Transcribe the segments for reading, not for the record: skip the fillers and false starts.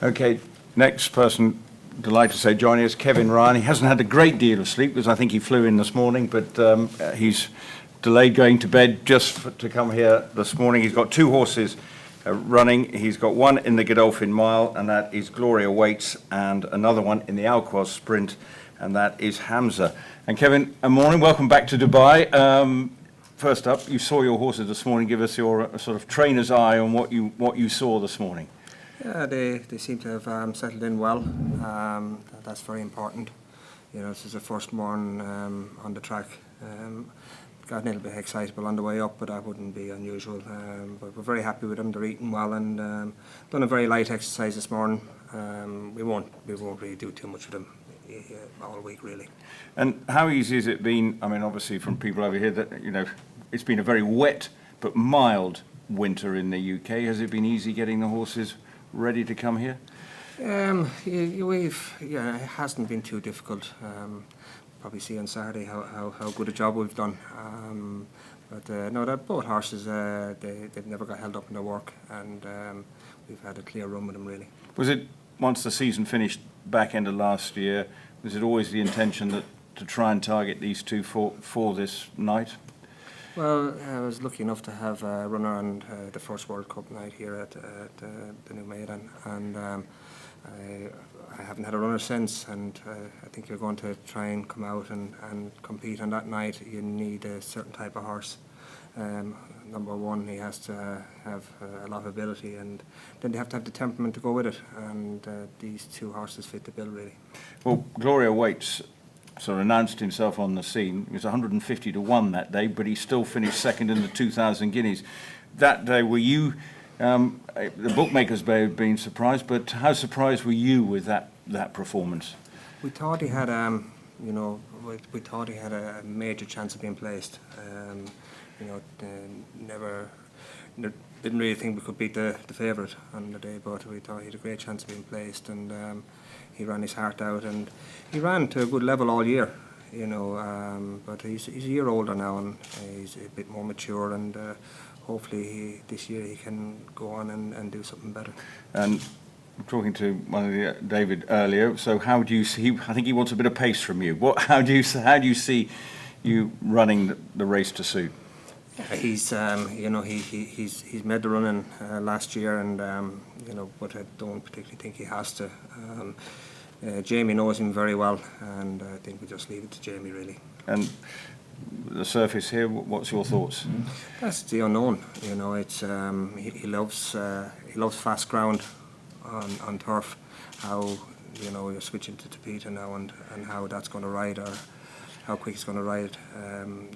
Okay, next person, delighted to say, joining us, Kevin Ryan. He hasn't had a great deal of sleep because I think he flew in this morning, but he's delayed going to bed to come here this morning. He's got two horses running. He's got one in the Godolphin Mile, and that is Glory Awaits, and another one in the Alquoz Sprint, and that is Hamza. And Kevin, good morning. Welcome back to Dubai. First up, you saw your horses this morning. Give us your sort of trainer's eye on what you saw this morning. Yeah, they seem to have settled in well. That's very important. You know, this is the first morning on the track. Got a little bit excitable on the way up, but that wouldn't be unusual. But we're very happy with them. They're eating well and done a very light exercise this morning. We won't really do too much with them all week, really. And how easy has it been? I mean, obviously from people over here that it's been a very wet but mild winter in the UK. Has it been easy getting the horses ready to come here? It hasn't been too difficult. Probably see on Saturday how good a job we've done. No, they're both horses. They've never got held up in their work, and we've had a clear run with them, really. Was it, once the season finished back end of last year, was it always the intention to try and target these two for this night? Well, I was lucky enough to have a runner on the first World Cup night here at the New Maiden, and I haven't had a runner since, and I think you're going to try and come out and compete on that night. You need a certain type of horse. Number one, he has to have a lot of ability, and then they have to have the temperament to go with it, and these two horses fit the bill, really. Well, Glory Awaits sort of announced himself on the scene. He was 150 to 1 that day, but he still finished second in the 2,000 guineas. That day, were you, the bookmakers may have been surprised, but how surprised were you with that performance? We thought he had, we thought he had a major chance of being placed. Didn't really think we could beat the favourite on the day, but we thought he had a great chance of being placed, and he ran his heart out, and he ran to a good level all year, but he's a year older now, and he's a bit more mature, and hopefully this year he can go on and do something better. And talking to David earlier, so how do you see? I think he wants a bit of pace from you. How do you see you running the race to suit? He's made the running last year, and but I don't particularly think he has to. Jamie knows him very well, and I think we just leave it to Jamie, really. And the surface here, what's your thoughts? That's the unknown. It's he loves fast ground on turf. How you're switching to Tapeta now, and how that's going to ride, or how quick he's going to ride,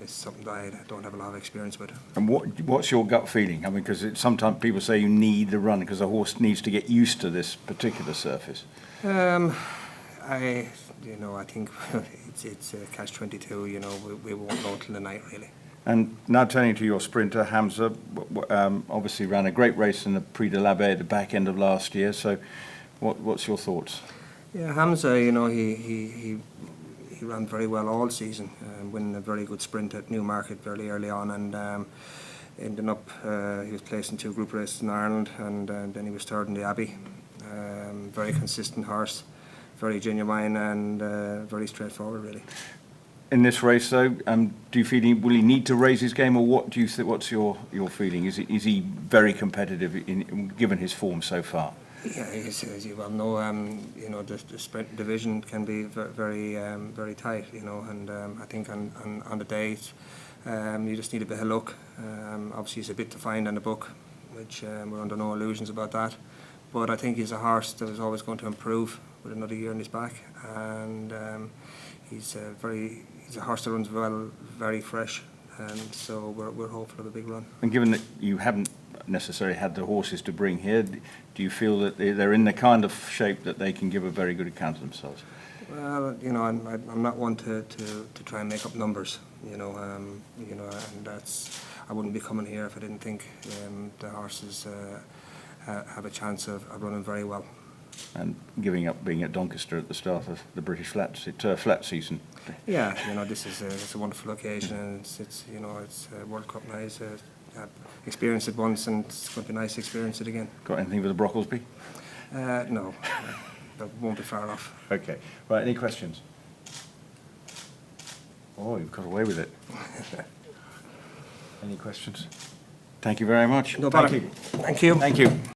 is something that I don't have a lot of experience with. And what's your gut feeling? I mean, because sometimes people say you need the run because a horse needs to get used to this particular surface. I think it's a catch-22. We won't know till the night, really. And now turning to your sprinter, Hamza, obviously ran a great race in the Prix de l'Abbé at the back end of last year. So, what's your thoughts? Yeah, Hamza, he ran very well all season, winning a very good sprint at Newmarket very early on, and ending up he was placed in 2 group races in Ireland, and then he was third in the Abbey. Very consistent horse, very genuine, and very straightforward, really. In this race, though, do you feel will he need to raise his game, or what do you think? What's your feeling? Is he very competitive given his form so far? Yeah, as you well know, the sprint division can be very tight, and I think on the days you just need a bit of luck. Obviously, he's a bit to find on the book, which we're under no illusions about that. But I think he's a horse that is always going to improve with another year in his back, and he's a horse that runs well, very fresh, and so we're hopeful of a big run. And given that you haven't necessarily had the horses to bring here, do you feel that they're in the kind of shape that they can give a very good account of themselves? Well, I'm not one to try and make up numbers, and that's, I wouldn't be coming here if I didn't think the horses have a chance of running very well. And giving up being at Doncaster at the start of the British flat season. Yeah, this is it's a wonderful occasion, and it's a World Cup night. I've experienced it once, and it's going to be nice to experience it again. Got anything for the Brocklesby? No, that won't be far off. Okay. Right, any questions? Oh, you've got away with it. Any questions? Thank you very much. No Thank bother. you. Thank you. Thank you.